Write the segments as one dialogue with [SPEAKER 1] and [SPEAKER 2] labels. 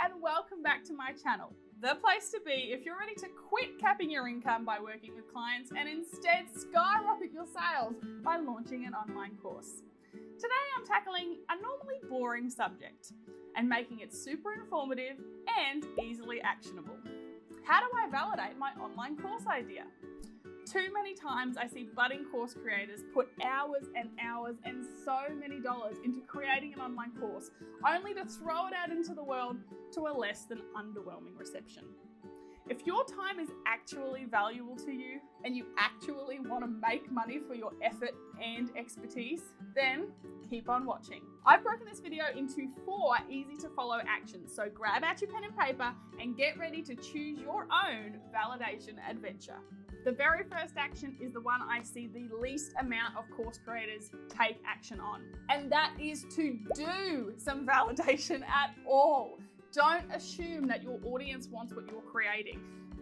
[SPEAKER 1] and welcome back to my channel. The place to be if you're ready to quit capping your income by working with clients and instead skyrocket your sales by launching an online course. Today I'm tackling a normally boring subject and making it super informative and easily actionable. How do I validate my online course idea? Too many times I see budding course creators put hours and hours and so many dollars into creating an online course, only to throw it out into the world to a less than underwhelming reception. If your time is actually valuable to you and you actually want to make money for your effort and expertise, then keep on watching. I've broken this video into 4 easy to follow actions, so grab out your pen and paper and get ready to choose your own validation adventure. The very first action is the one I see the least amount of course creators take action on, and that is to do some validation at all. Don't assume that your audience wants what you're creating.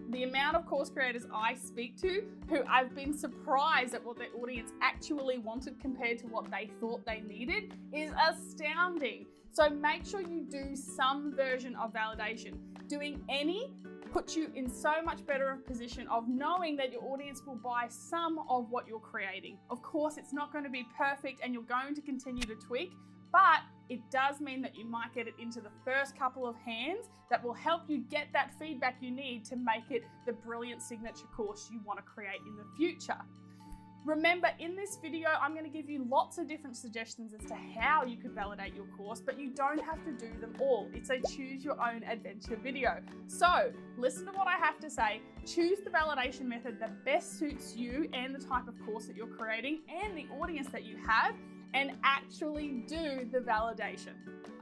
[SPEAKER 1] The amount of course creators I speak to who I've been surprised at what their audience actually wanted compared to what they thought they needed is astounding. So make sure you do some version of validation. Doing any puts you in so much better a position of knowing that your audience will buy some of what you're creating. Of course, it's not going to be perfect and you're going to continue to tweak, but it does mean that you might get it into the first couple of hands that will help you get that feedback you need to make it the brilliant signature course you want to create in the future. Remember, in this video, I'm going to give you lots of different suggestions as to how you could validate your course, but you don't have to do them all. It's a choose your own adventure video. So listen to what I have to say, choose the validation method that best suits you and the type of course that you're creating and the audience that you have, and actually do the validation.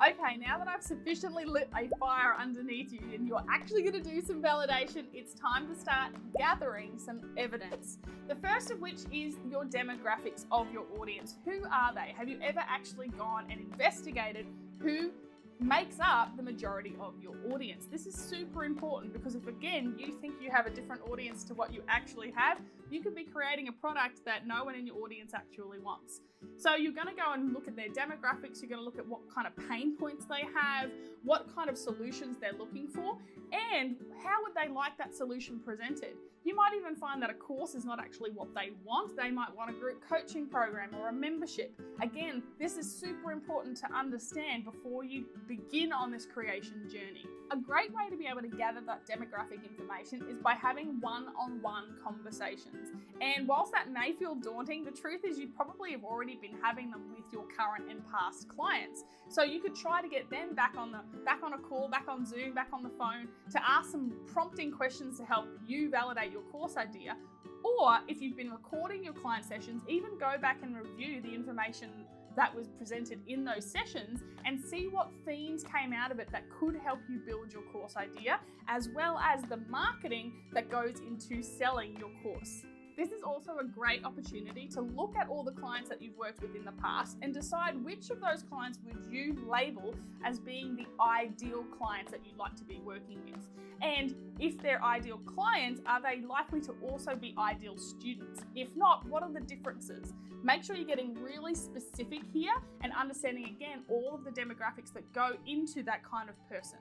[SPEAKER 1] Okay, now that I've sufficiently lit a fire underneath you and you're actually going to do some validation, it's time to start gathering some evidence. The first of which is your demographics of your audience. Who are they? Have you ever actually gone and investigated who makes up the majority of your audience? This is super important because if, again, you think you have a different audience to what you actually have, you could be creating a product that no one in your audience actually wants. So you're going to go and look at their demographics, you're going to look at what kind of pain points they have, what kind of solutions they're looking for, and how would they like that solution presented. You might even find that a course is not actually what they want. They might want a group coaching program or a membership. Again, this is super important to understand before you begin on this creation journey. A great way to be able to gather that demographic information is by having one-on-one conversations. And whilst that may feel daunting, the truth is you probably have already been having them with your current and past clients. So you could try to get them back on a call, back on Zoom, back on the phone to ask some prompting questions to help you validate your course idea. Or if you've been recording your client sessions, even go back and review the information that was presented in those sessions and see what themes came out of it that could help you build your course idea, as well as the marketing that goes into selling your course. This is also a great opportunity to look at all the clients that you've worked with in the past and decide which of those clients would you label as being the ideal clients that you'd like to be working with. And if they're ideal clients, are they likely to also be ideal students? If not, what are the differences? Make sure you're getting really specific here and understanding, again, all of the demographics that go into that kind of person.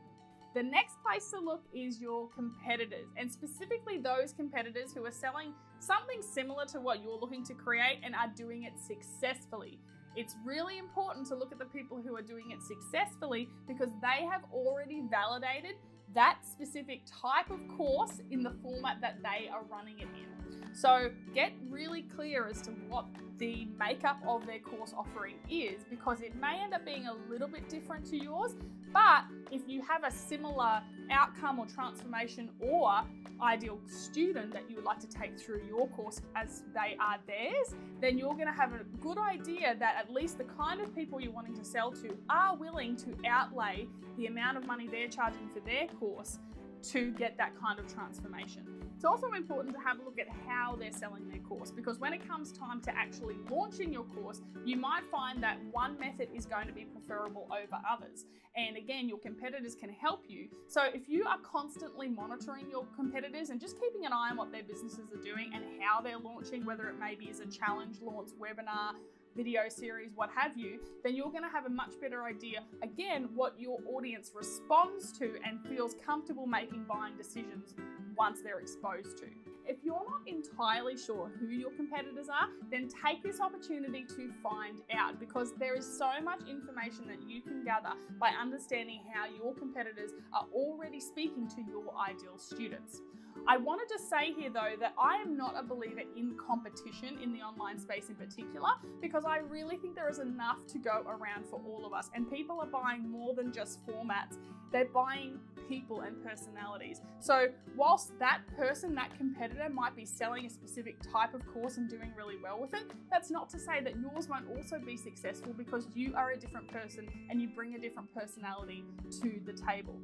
[SPEAKER 1] The next place to look is your competitors, and specifically those competitors who are selling something similar to what you're looking to create and are doing it successfully. It's really important to look at the people who are doing it successfully because they have already validated that specific type of course in the format that they are running it in. So get really clear as to what the makeup of their course offering is, because it may end up being a little bit different to yours, but if you have a similar outcome or transformation or ideal student that you would like to take through your course as they are theirs, then you're going to have a good idea that at least the kind of people you're wanting to sell to are willing to outlay the amount of money they're charging for their course to get that kind of transformation. It's also important to have a look at how they're selling their course, because when it comes time to actually launching your course, you might find that one method is going to be preferable over others. And again, your competitors can help you. So if you are constantly monitoring your competitors and just keeping an eye on what their businesses are doing and how they're launching, whether it may be as a challenge launch, webinar, video series, what have you, then you're going to have a much better idea, again, what your audience responds to and feels comfortable making buying decisions once they're exposed to. If you're not entirely sure who your competitors are, then take this opportunity to find out, because there is so much information that you can gather by understanding how your competitors are already speaking to your ideal students. I wanted to say here though that I am not a believer in competition in the online space in particular, because I really think there is enough to go around for all of us, and people are buying more than just formats. They're buying people and personalities. So whilst that person, that competitor might be selling a specific type of course and doing really well with it, that's not to say that yours won't also be successful, because you are a different person and you bring a different personality to the table.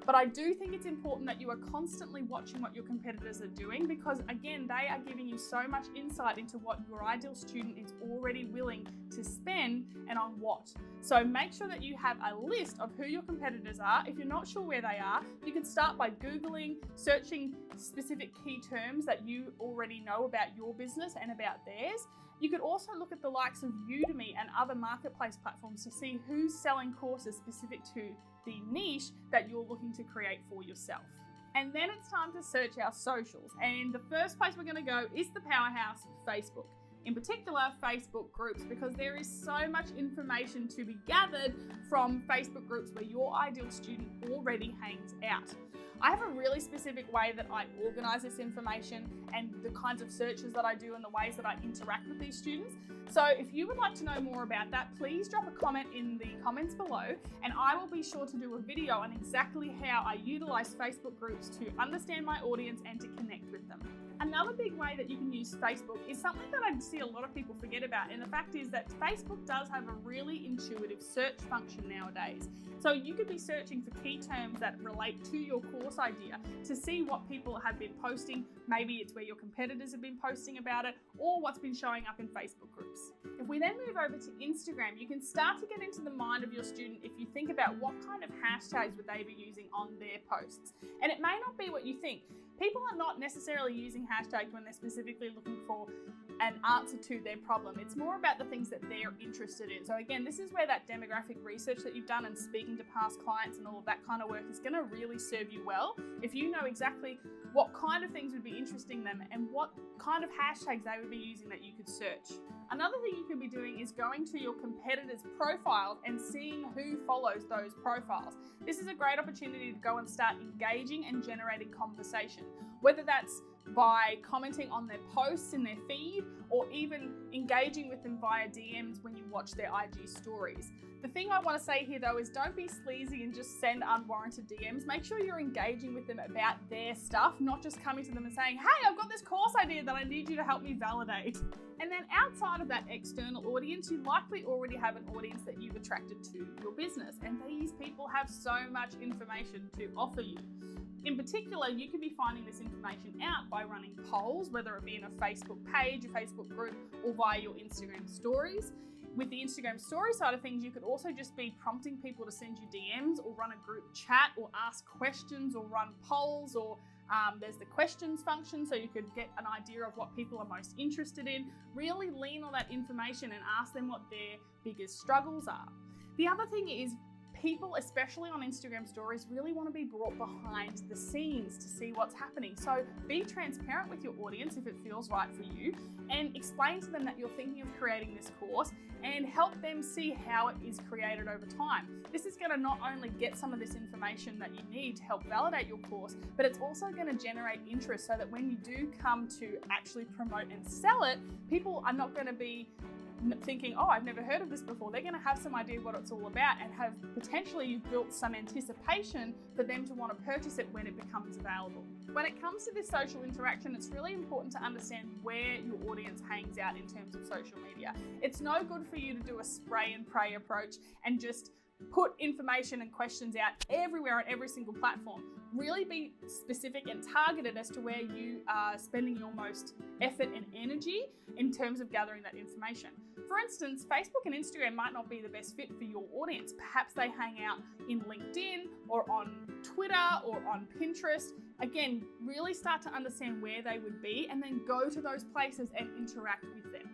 [SPEAKER 1] But I do think it's important that you are constantly watching what your competitors are doing, because again, they are giving you so much insight into what your ideal student is already willing to spend and on what. So make sure that you have a list of who your competitors are. If you're not sure where they are, you can start by Googling, searching specific key terms that you already know about your business and about theirs. You could also look at the likes of Udemy and other marketplace platforms to see who's selling courses specific to the niche that you're looking to create for yourself. And then it's time to search our socials. And the first place we're going to go is the powerhouse, Facebook. In particular, Facebook groups, because there is so much information to be gathered from Facebook groups where your ideal student already hangs out. I have a really specific way that I organize this information and the kinds of searches that I do and the ways that I interact with these students. So if you would like to know more about that, please drop a comment in the comments below, and I will be sure to do a video on exactly how I utilize Facebook groups to understand my audience and to connect with them. Another big way that you can use Facebook is something that I see a lot of people forget about, and the fact is that Facebook does have a really intuitive search function nowadays. So you could be searching for key terms that relate to your course idea to see what people have been posting. Maybe it's where your competitors have been posting about it, or what's been showing up in Facebook groups. If we then move over to Instagram, you can start to get into the mind of your student if you think about what kind of hashtags would they be using on their posts. And it may not be what you think. People are not necessarily using hashtags when they're specifically looking for an answer to their problem. It's more about the things that they're interested in. So again, this is where that demographic research that you've done and speaking to past clients and all of that kind of work is going to really serve you well if you know exactly what kind of things would be interesting them and what kind of hashtags they would be using that you could search. Another thing you could be doing is going to your competitors' profiles and seeing who follows those profiles. This is a great opportunity to go and start engaging and generating conversation, whether that's by commenting on their posts in their feed or even engaging with them via DMs when you watch their IG stories. The thing I want to say here though is don't be sleazy and just send unwarranted DMs. Make sure you're engaging with them about their stuff, not just coming to them and saying, hey, I've got this course idea that I need you to help me validate. And then outside of that external audience, you likely already have an audience that you've attracted to your business. And these people have so much information to offer you. In particular, you could be finding this information out by running polls, whether it be in a Facebook page, a Facebook group, or via your Instagram stories. With the Instagram story side of things, you could also just be prompting people to send you DMs or run a group chat or ask questions or run polls, or there's the questions function, so you could get an idea of what people are most interested in. Really lean on that information and ask them what their biggest struggles are. The other thing is, people, especially on Instagram stories, really want to be brought behind the scenes to see what's happening. So be transparent with your audience if it feels right for you, and explain to them that you're thinking of creating this course and help them see how it is created over time. This is going to not only get some of this information that you need to help validate your course, but it's also going to generate interest so that when you do come to actually promote and sell it, people are not going to be thinking, oh, I've never heard of this before. They're going to have some idea what it's all about and have potentially built some anticipation for them to want to purchase it when it becomes available. When it comes to this social interaction, it's really important to understand where your audience hangs out in terms of social media. It's no good for you to do a spray and pray approach and just put information and questions out everywhere on every single platform. Really be specific and targeted as to where you are spending your most effort and energy in terms of gathering that information. For instance, Facebook and Instagram might not be the best fit for your audience. Perhaps they hang out in LinkedIn or on Twitter or on Pinterest. Again, really start to understand where they would be and then go to those places and interact with them.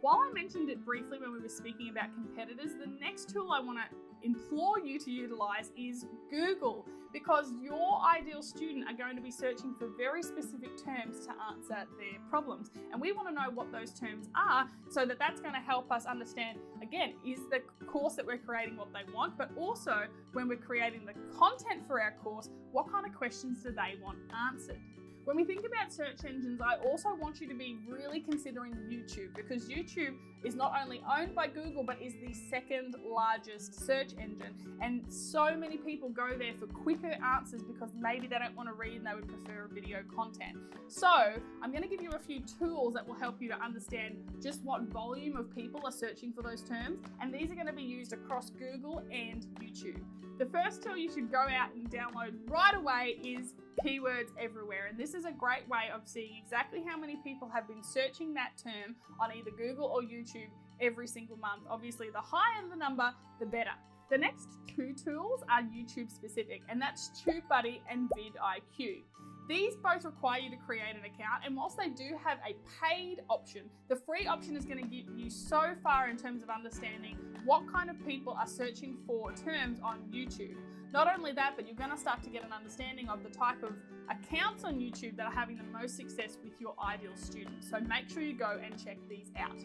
[SPEAKER 1] While I mentioned it briefly when we were speaking about competitors, the next tool I want to implore you to utilize is Google, because your ideal student are going to be searching for very specific terms to answer their problems. And we want to know what those terms are so that that's going to help us understand, again, is the course that we're creating what they want, but also when we're creating the content for our course, what kind of questions do they want answered? When we think about search engines, I also want you to be really considering YouTube, because YouTube is not only owned by Google, but is the second largest search engine. And so many people go there for quicker answers because maybe they don't want to read and they would prefer video content. So I'm going to give you a few tools that will help you to understand just what volume of people are searching for those terms. And these are going to be used across Google and YouTube. The first tool you should go out and download right away is Keywords Everywhere. And this is a great way of seeing exactly how many people have been searching that term on either Google or YouTube every single month. Obviously, the higher the number, the better. The next two tools are YouTube specific, and that's TubeBuddy and vidIQ. These both require you to create an account, and whilst they do have a paid option, the free option is going to get you so far in terms of understanding what kind of people are searching for terms on YouTube. Not only that, but you're going to start to get an understanding of the type of accounts on YouTube that are having the most success with your ideal students. So make sure you go and check these out.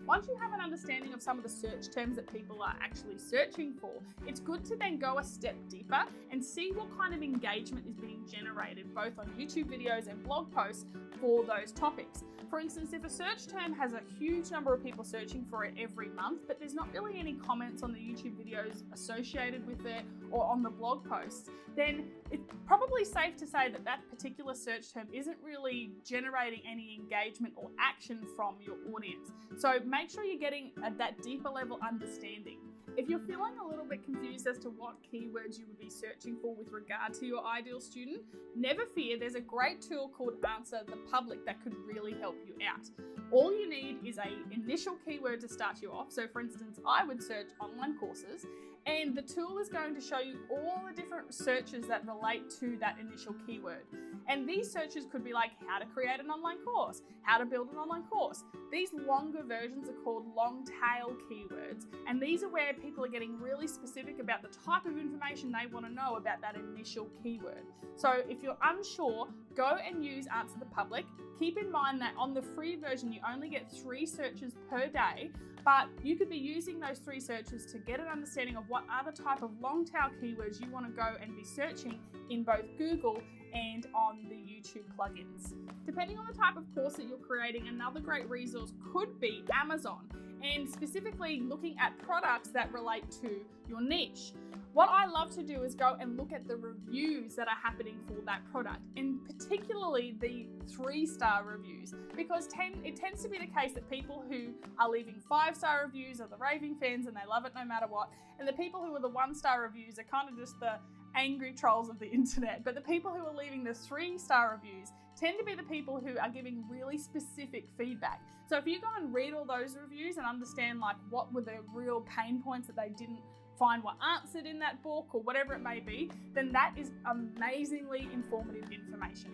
[SPEAKER 1] Once you have an understanding of some of the search terms that people are actually searching for, it's good to then go a step deeper and see what kind of engagement is being generated both on YouTube videos and blog posts for those topics. For instance, if a search term has a huge number of people searching for it every month, but there's not really any comments on the YouTube videos associated with it or on the blog posts, then it's probably safe to say that that particular search term isn't really generating any engagement or action from your audience. So make sure you're getting that deeper level understanding. If you're feeling a little bit confused as to what keywords you would be searching for with regard to your ideal student, never fear, there's a great tool called Answer the Public that could really help you out. All you need is an initial keyword to start you off. So for instance, I would search online courses, and the tool is going to show you all the different searches that relate to that initial keyword. And these searches could be like how to create an online course, how to build an online course. These longer versions are called long tail keywords, and these are where people are getting really specific about the type of information they want to know about that initial keyword. So if you're unsure, go and use Answer the Public. Keep in mind that on the free version, you only get 3 searches per day, but you could be using those 3 searches to get an understanding of what other type of long tail keywords you want to go and be searching in both Google and on the YouTube plugins. Depending on the type of course that you're creating, another great resource could be Amazon, and specifically looking at products that relate to your niche. What I love to do is go and look at the reviews that are happening for that product, and particularly the 3-star reviews, because it tends to be the case that people who are leaving 5-star reviews are the raving fans and they love it no matter what, and the people who are the 1-star reviews are kind of just the angry trolls of the internet. But the people who are leaving the 3-star reviews tend to be the people who are giving really specific feedback. So if you go and read all those reviews and understand like what were the real pain points that they didn't find were answered in that book or whatever it may be, then that is amazingly informative information.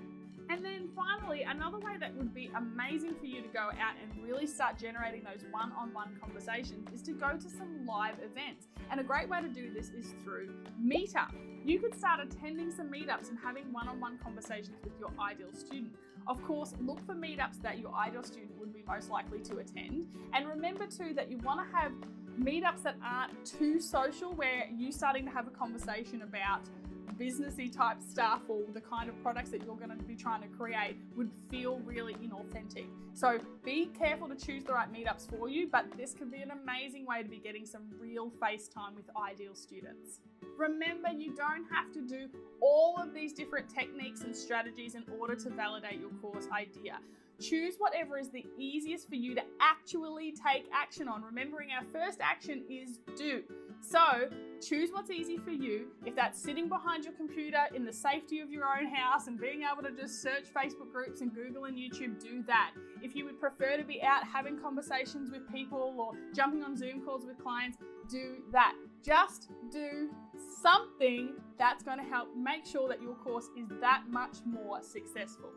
[SPEAKER 1] And then finally, another way that would be amazing for you to go out and really start generating those one-on-one conversations is to go to some live events. And a great way to do this is through Meetup. You could start attending some meetups and having one-on-one conversations with your ideal student. Of course, look for meetups that your ideal student would be most likely to attend. And remember too that you want to have meetups that aren't too social, where you starting to have a conversation about businessy type stuff or the kind of products that you're going to be trying to create would feel really inauthentic. So be careful to choose the right meetups for you, but this could be an amazing way to be getting some real face time with ideal students. Remember, you don't have to do all of these different techniques and strategies in order to validate your course idea. Choose whatever is the easiest for you to actually take action on. Remembering our first action is do. So choose what's easy for you. If that's sitting behind your computer in the safety of your own house and being able to just search Facebook groups and Google and YouTube, do that. If you would prefer to be out having conversations with people or jumping on Zoom calls with clients, do that. Just do something that's going to help make sure that your course is that much more successful.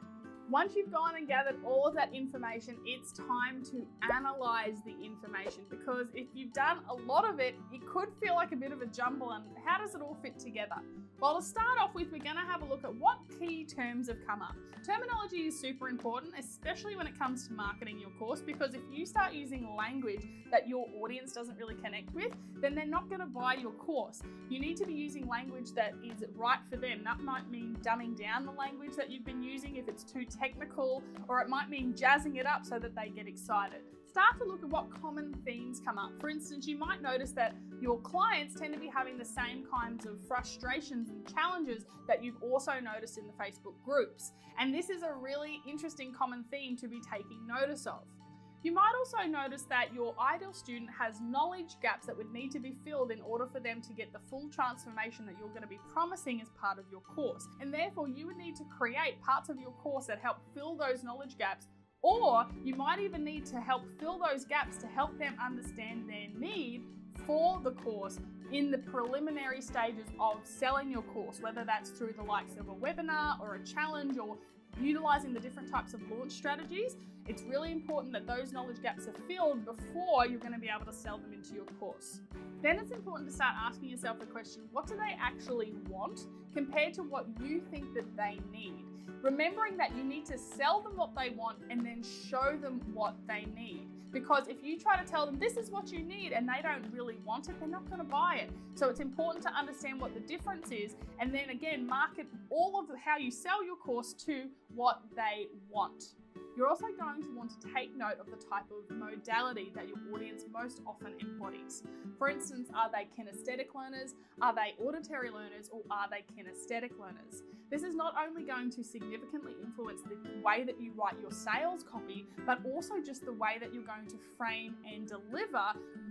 [SPEAKER 1] Once you've gone and gathered all of that information, it's time to analyze the information, because if you've done a lot of it, it could feel like a bit of a jumble, and how does it all fit together? Well, to start off with, we're going to have a look at what key terms have come up. Terminology is super important, especially when it comes to marketing your course, because if you start using language that your audience doesn't really connect with, then they're not going to buy your course. You need to be using language that is right for them. That might mean dumbing down the language that you've been using if it's too technical, or it might mean jazzing it up so that they get excited. Start to look at what common themes come up. For instance, you might notice that your clients tend to be having the same kinds of frustrations and challenges that you've also noticed in the Facebook groups. And this is a really interesting common theme to be taking notice of. You might also notice that your ideal student has knowledge gaps that would need to be filled in order for them to get the full transformation that you're going to be promising as part of your course. And therefore, you would need to create parts of your course that help fill those knowledge gaps, or you might even need to help fill those gaps to help them understand their need for the course in the preliminary stages of selling your course, whether that's through the likes of a webinar or a challenge or utilizing the different types of launch strategies. It's really important that those knowledge gaps are filled before you're going to be able to sell them into your course. Then it's important to start asking yourself the question, what do they actually want compared to what you think that they need? Remembering that you need to sell them what they want and then show them what they need. Because if you try to tell them this is what you need and they don't really want it, they're not going to buy it. So it's important to understand what the difference is, and then again, market all of how you sell your course to what they want. You're also going to want to take note of the type of modality that your audience most often embodies. For instance, are they kinesthetic learners, are they auditory learners, or are they kinesthetic learners? This is not only going to significantly influence the way that you write your sales copy, but also just the way that you're going to frame and deliver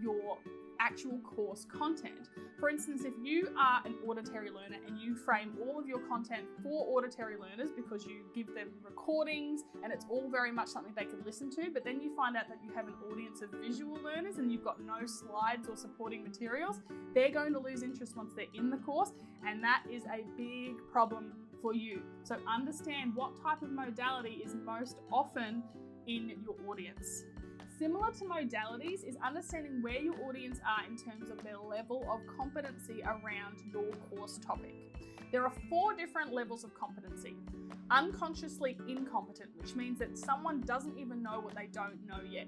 [SPEAKER 1] your actual course content. For instance, if you are an auditory learner and you frame all of your content for auditory learners because you give them recordings and it's all very much something they can listen to, but then you find out that you have an audience of visual learners and you've got no slides or supporting materials, they're going to lose interest once they're in the course, and that is a big problem for you. So understand what type of modality is most often in your audience. Similar to modalities is understanding where your audience are in terms of their level of competency around your course topic. There are 4 different levels of competency. Unconsciously incompetent, which means that someone doesn't even know what they don't know yet.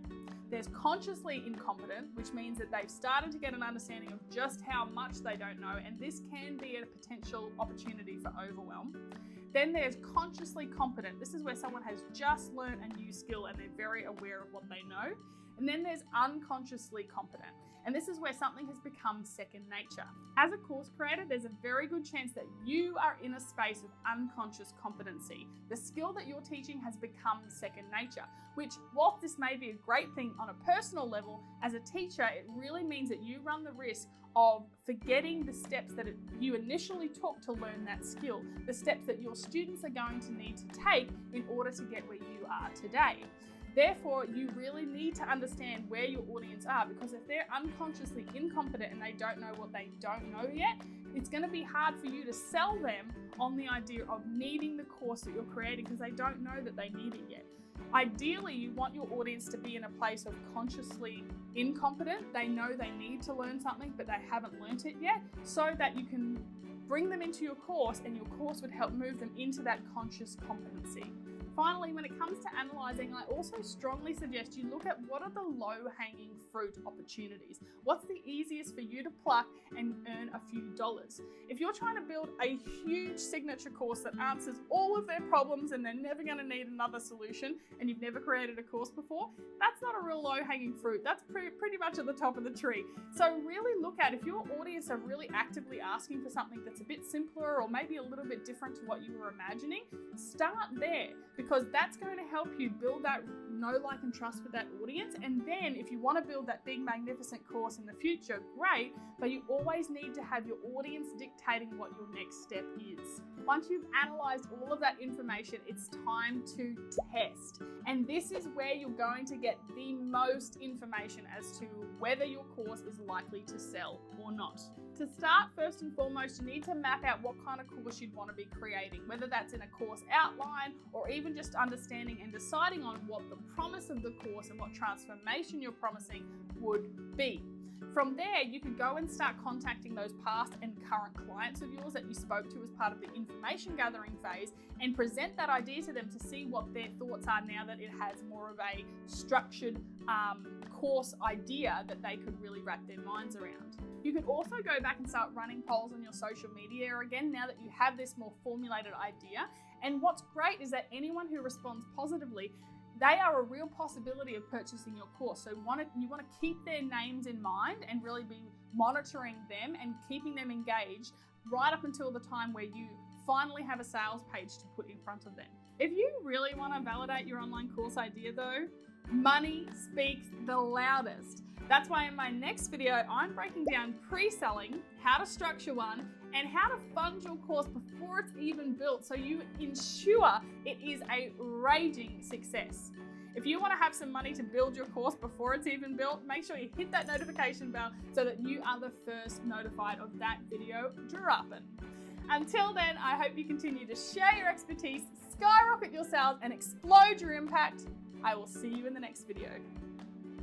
[SPEAKER 1] There's consciously incompetent, which means that they've started to get an understanding of just how much they don't know, and this can be a potential opportunity for overwhelm. Then there's consciously competent. This is where someone has just learned a new skill and they're very aware of what they know. And then there's unconsciously competent. And this is where something has become second nature. As a course creator, there's a very good chance that you are in a space of unconscious competency. The skill that you're teaching has become second nature, which, whilst this may be a great thing on a personal level, as a teacher, it really means that you run the risk of forgetting the steps that you initially took to learn that skill, the steps that your students are going to need to take in order to get where you are today. Therefore, you really need to understand where your audience are, because if they're unconsciously incompetent and they don't know what they don't know yet, it's going to be hard for you to sell them on the idea of needing the course that you're creating because they don't know that they need it yet. Ideally, you want your audience to be in a place of consciously incompetent. They know they need to learn something, but they haven't learnt it yet, so that you can bring them into your course and your course would help move them into that conscious competency. Finally, when it comes to analysing, I also strongly suggest you look at what are the low-hanging fruit opportunities. What's the easiest for you to pluck and earn a few dollars? If you're trying to build a huge signature course that answers all of their problems and they're never going to need another solution, and you've never created a course before, that's not a real low-hanging fruit. That's pretty much at the top of the tree. So really look at, if your audience are really actively asking for something that's a bit simpler or maybe a little bit different to what you were imagining, start there, because that's going to help you build that know, like, and trust with that audience. And then if you want to build that big, magnificent course in the future, great, but you always need to have your audience dictating what your next step is. Once you've analysed all of that information, it's time to test. And this is where you're going to get the most information as to whether your course is likely to sell or not. To start, first and foremost, you need to map out what kind of course you'd want to be creating, whether that's in a course outline or even just understanding and deciding on what the promise of the course and what transformation you're promising would be. From there, you could go and start contacting those past and current clients of yours that you spoke to as part of the information gathering phase and present that idea to them to see what their thoughts are now that it has more of a structured course idea that they could really wrap their minds around. You could also go back and start running polls on your social media again now that you have this more formulated idea. And what's great is that anyone who responds positively, they are a real possibility of purchasing your course. So you want to keep their names in mind and really be monitoring them and keeping them engaged right up until the time where you finally have a sales page to put in front of them. If you really want to validate your online course idea though, money speaks the loudest. That's why in my next video, I'm breaking down pre-selling, how to structure one, and how to fund your course before it's even built so you ensure it is a raging success. If you want to have some money to build your course before it's even built, make sure you hit that notification bell so that you are the first notified of that video dropping. Until then, I hope you continue to share your expertise, skyrocket your sales, and explode your impact. I will see you in the next video.